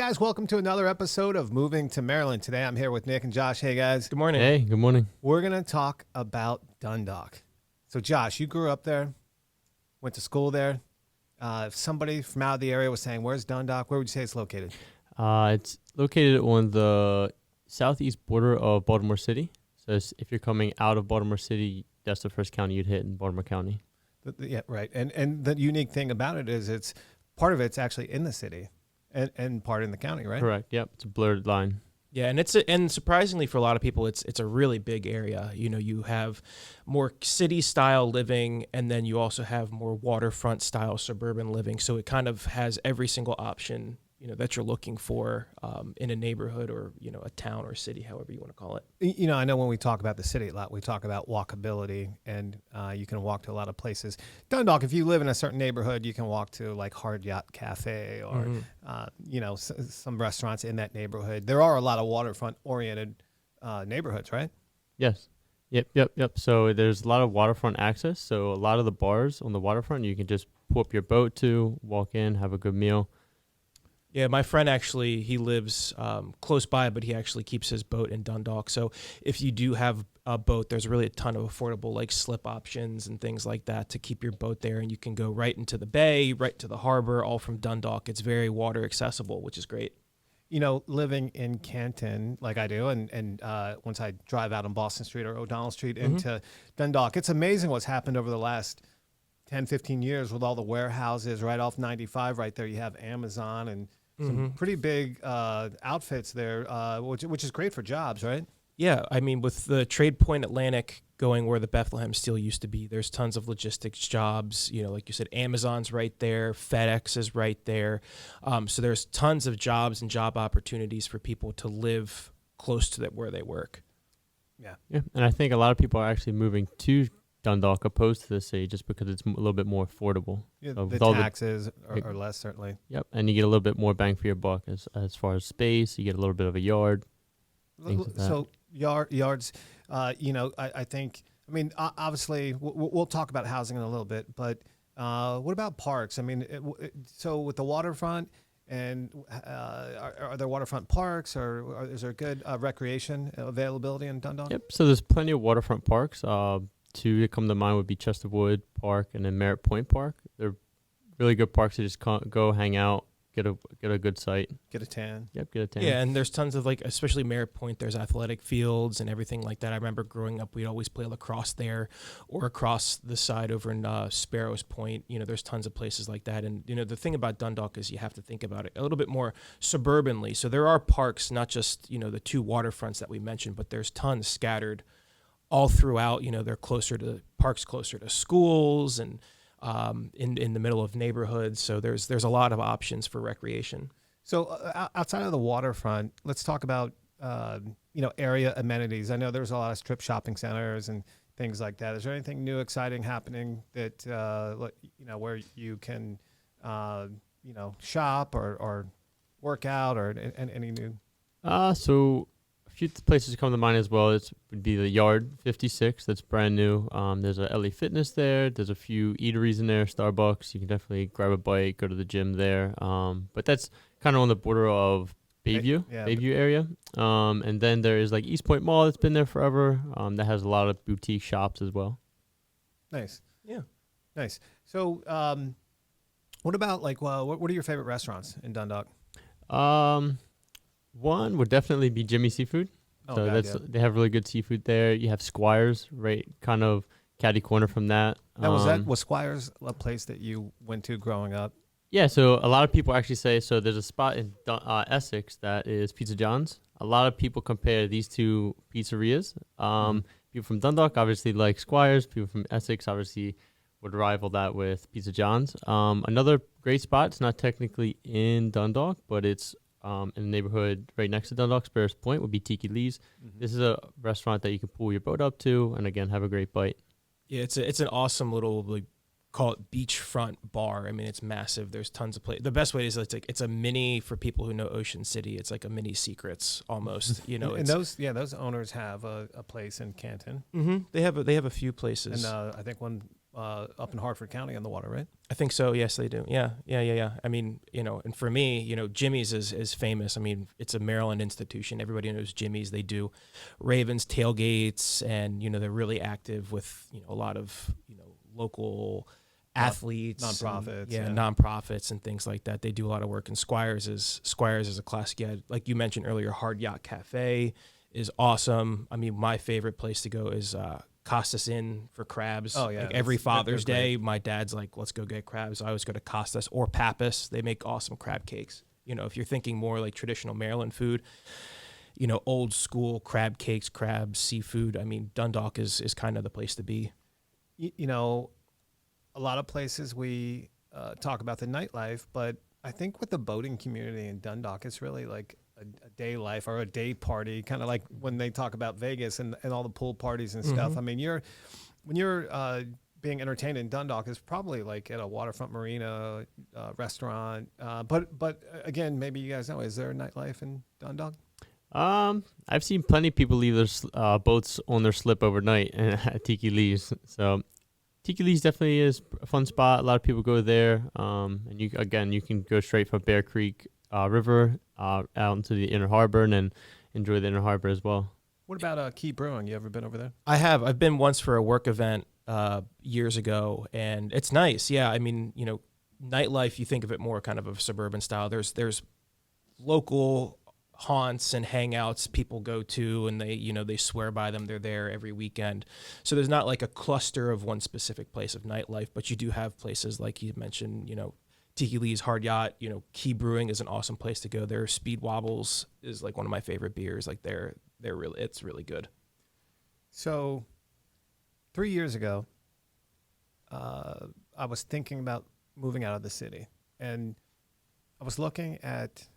guys, welcome to another episode of Moving to Maryland. Today I'm here with Nick and Josh. Hey guys. Good morning. Hey, good morning. We're going to talk about Dundalk. So Josh, you grew up there, went to school there. If somebody from out of the area was saying, where's Dundalk? Where would you say it's located? It's located on the southeast border of Baltimore City. So if you're coming out of Baltimore City, that's the first county you'd hit in Baltimore County. Yeah, right. And the unique thing about it is it's part of it's actually in the city and part in the county, right? Correct. Yep. It's a blurred line. Yeah, and surprisingly for a lot of people, it's a really big area. You know, you have more city style living, and then you also have more waterfront style suburban living. So it kind of has every single option, you know, that you're looking for in a neighborhood or, you know, a town or city, however you want to call it. You know, I know when we talk about the city a lot, we talk about walkability, and you can walk to a lot of places. Dundalk, if you live in a certain neighborhood, you can walk to like Hard Yacht Cafe or, you know, some restaurants in that neighborhood. There are a lot of waterfront-oriented neighborhoods, right? Yes. Yep. So there's a lot of waterfront access. So a lot of the bars on the waterfront, you can just pull up your boat to, walk in, have a good meal. Yeah, my friend actually, he lives close by, but he actually keeps his boat in Dundalk. So if you do have a boat, there's really a ton of affordable like slip options and things like that to keep your boat there. And you can go right into the bay, right to the harbor, all from Dundalk. It's very water accessible, which is great. You know, living in Canton like I do, and once I drive out on Boston Street or O'Donnell Street into Dundalk, it's amazing what's happened over the last 10, 15 years with all the warehouses right off 95 right there. You have Amazon and some pretty big outfits there, which is great for jobs, right? Yeah, I mean, with the Trade Point Atlantic going where the Bethlehem Steel used to be, there's tons of logistics jobs. You know, like you said, Amazon's right there, FedEx is right there. So there's tons of jobs and job opportunities for people to live close to where they work. Yeah, and I think a lot of people are actually moving to Dundalk opposed to the city just because it's a little bit more affordable. Yeah, So the with taxes are less, certainly. Yep, and you get a little bit more bang for your buck as far as space. You get a little bit of a yard. So yards, you know, I think, I mean, obviously, we'll talk about housing in a little bit, but what about parks? I mean, so with the waterfront, and are there waterfront parks, or is there good recreation availability in Dundalk? Yep, so there's plenty of waterfront parks. Two that come to mind would be Chesterwood Park and then Merritt Point Park. They're really good parks to just go hang out, get a good site. Get a tan. Yep, get a tan. Yeah, and there's tons of like, especially Merritt Point, there's athletic fields and everything like that. I remember growing up, we'd always play lacrosse there or across the side over in Sparrows Point. You know, there's tons of places like that. And, you know, the thing about Dundalk is you have to think about it a little bit more suburbanly. So there are parks, not just, you know, the two waterfronts that we mentioned, but there's tons scattered all throughout. You know, they're parks closer to schools and in the middle of neighborhoods. So there's a lot of options for recreation. So outside of the waterfront, let's talk about, you know, area amenities. I know there's a lot of strip shopping centers and things like that. Is there anything new, exciting happening that, you know, where you can, you know, shop or work out or any new? So a few places come to mind as well. It would be the Yard 56. That's brand new. There's a LA Fitness there. There's a few eateries in there, Starbucks. You can definitely grab a bite, go to the gym there. But that's kind of on the border of Bayview area. And then there is like East Point Mall that's been there forever. That has a lot of boutique shops as well. Nice. Yeah. Nice. So what about like, what are your favorite restaurants in Dundalk? One would definitely be Jimmy Seafood. Oh, So God, they have really good seafood there. You have Squires, right, kind of catty corner from that. Now, was Squires a place that you went to growing up? Yeah, so a lot of people actually say, so there's a spot in Essex that is Pizza John's. A lot of people compare these two pizzerias. People from Dundalk obviously like Squires. People from Essex obviously would rival that with Pizza John's. Another great spot, it's not technically in Dundalk, but it's in the neighborhood right next to Dundalk, Sparrows Point, would be Tiki Lee's. This is a restaurant that you can pull your boat up to and, again, have a great bite. Yeah, it's an awesome little, like, call it beachfront bar. I mean, it's massive. There's tons of places. The best way is it's a mini, for people who know Ocean City, it's like a mini Secrets almost. You know, and those owners have a place in Canton. They have a few places. And I think one up in Hartford County on the water, right? I think so. Yes, they do. Yeah. I mean, and for me, Jimmy's is famous. I mean, it's a Maryland institution. Everybody knows Jimmy's. They do Ravens tailgates, and they're really active with a lot of local athletes, nonprofits, nonprofits and things like that. They do a lot of work. And Squires is a classic. Yeah, like you mentioned earlier, Hard Yacht Cafe is awesome. I mean, my favorite place to go is Costas Inn for crabs. Oh yeah, like every Father's they're Day, great. my dad's like, let's go get crabs. I always go to Costas or Pappas. They make awesome crab cakes. If you're thinking more like traditional Maryland food, old school crab cakes, crabs, seafood. I mean, Dundalk is kind of the place to be. A lot of places we talk about the nightlife, but I think with the boating community in Dundalk, it's really like a day life or a day party, kind of like when they talk about Vegas and all the pool parties and stuff. I mean, when you're being entertained in Dundalk, is probably like at a waterfront marina restaurant. But again, maybe you guys know, is there a nightlife in Dundalk? I've seen plenty of people leave their boats on their slip overnight at Tiki Lee's. So Tiki Lee's definitely is a fun spot. A lot of people go there. And you can go straight from Bear Creek River out into the Inner Harbor and then enjoy the Inner Harbor as well. What about Key Brewing? You ever been over there? I have. I've been once for a work event years ago, and it's nice. Yeah, I mean, nightlife, you think of it more kind of suburban style. There's local haunts and hangouts people go to, and they swear by them. They're there every weekend. So there's not like a cluster of one specific place of nightlife, but you do have places like you mentioned, Tiki Lee's, Hard Yacht, Key Brewing is an awesome place to go. Their Speed Wobbles is like one of my favorite beers. Like it's really good. So 3 years ago, I was thinking about moving out of the city, and I was looking at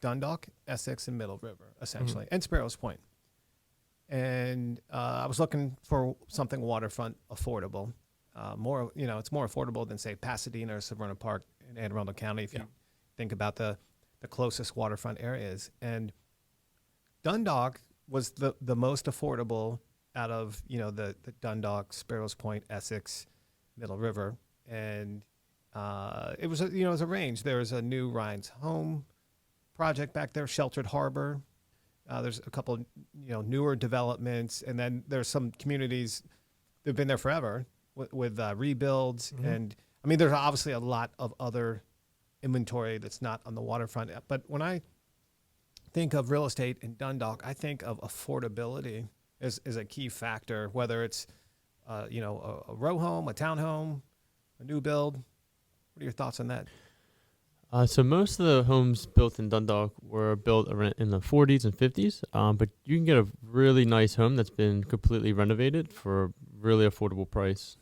Dundalk, Essex, and Middle River, essentially, and Sparrows Point. And I was looking for something waterfront affordable. It's more affordable than, say, Pasadena or Severna Park in Anne Arundel County, if you think about the closest waterfront areas. And Dundalk was the most affordable out of, the Dundalk, Sparrows Point, Essex, Middle River. And it was a range. There was a new Ryan's Home project back there, Sheltered Harbor. There's a couple, newer developments, and then there's some communities that have been there forever with rebuilds. And I mean, there's obviously a lot of other inventory that's not on the waterfront. But when I think of real estate in Dundalk, I think of affordability is a key factor, whether it's a row home, a townhome, a new build. What are your thoughts on that? So most of the homes built in Dundalk were built in the 40s and 50s, but you can get a really nice home that's been completely renovated for a really affordable price.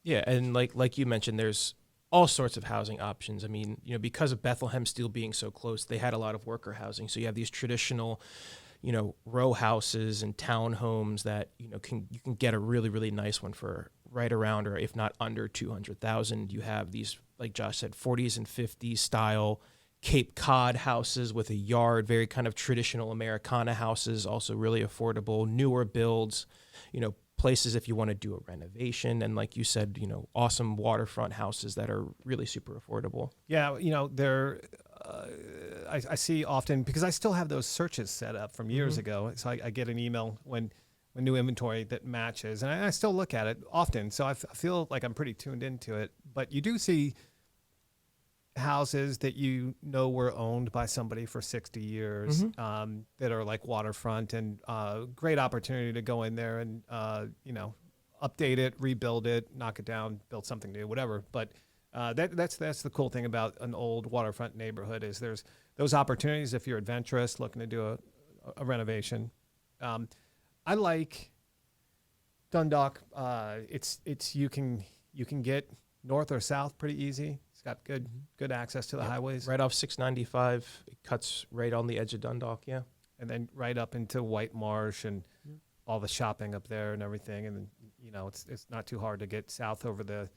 Yeah, and like you mentioned, there's all sorts of housing options. I mean, because of Bethlehem Steel being so close, they had a lot of worker housing. So you have these traditional, row houses and townhomes that you can get a really, really nice one for right around, or if not under, $200,000. You have these, like Josh said, 40s and 50s style Cape Cod houses with a yard, very kind of traditional Americana houses, also really affordable. Newer builds, places if you want to do a renovation, and like you said, awesome waterfront houses that are really super affordable. Yeah, they're I see often, because I still have those searches set up from years ago. So I get an email when new inventory that matches, and I still look at it often. So I feel like I'm pretty tuned into it. But you do see houses that were owned by somebody for 60 years that are like waterfront, and great opportunity to go in there and update it, rebuild it, knock it down, build something new, whatever. But that's the cool thing about an old waterfront neighborhood, is there's those opportunities if you're adventurous looking to do a renovation. I like Dundalk. It's you can get north or south pretty easy. It's got good access to the highways. Right off 695, it cuts right on the edge of Dundalk, yeah. And then right up into White Marsh and all the shopping up there and everything. And then, it's not too hard to get south over the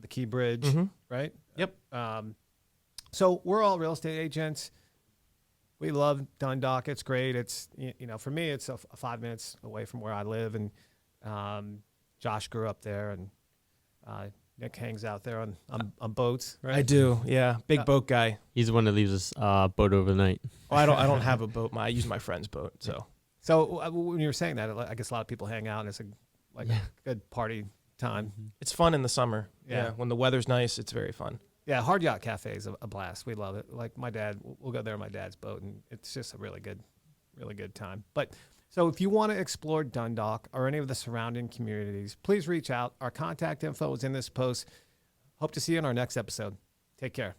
Key Bridge, right? Yep. So we're all real estate agents. We love Dundalk. It's great. It's, for me, it's a 5 minutes away from where I live. And Josh grew up there, and Nick hangs out there on boats, right? I do. Yeah, big boat guy. He's the one that leaves us boat overnight. Oh, I don't have a boat. I use my friend's boat. So when you were saying that, I guess a lot of people hang out, and it's a good party time. It's fun in the summer. Yeah. Yeah, when the weather's nice, it's very fun. Yeah, Hard Yacht Cafe is a blast. We love it. Like my dad, we'll go there on my dad's boat, and it's just a really good time. But so if you want to explore Dundalk or any of the surrounding communities, please reach out. Our contact info is in this post. Hope to see you in our next episode. Take care.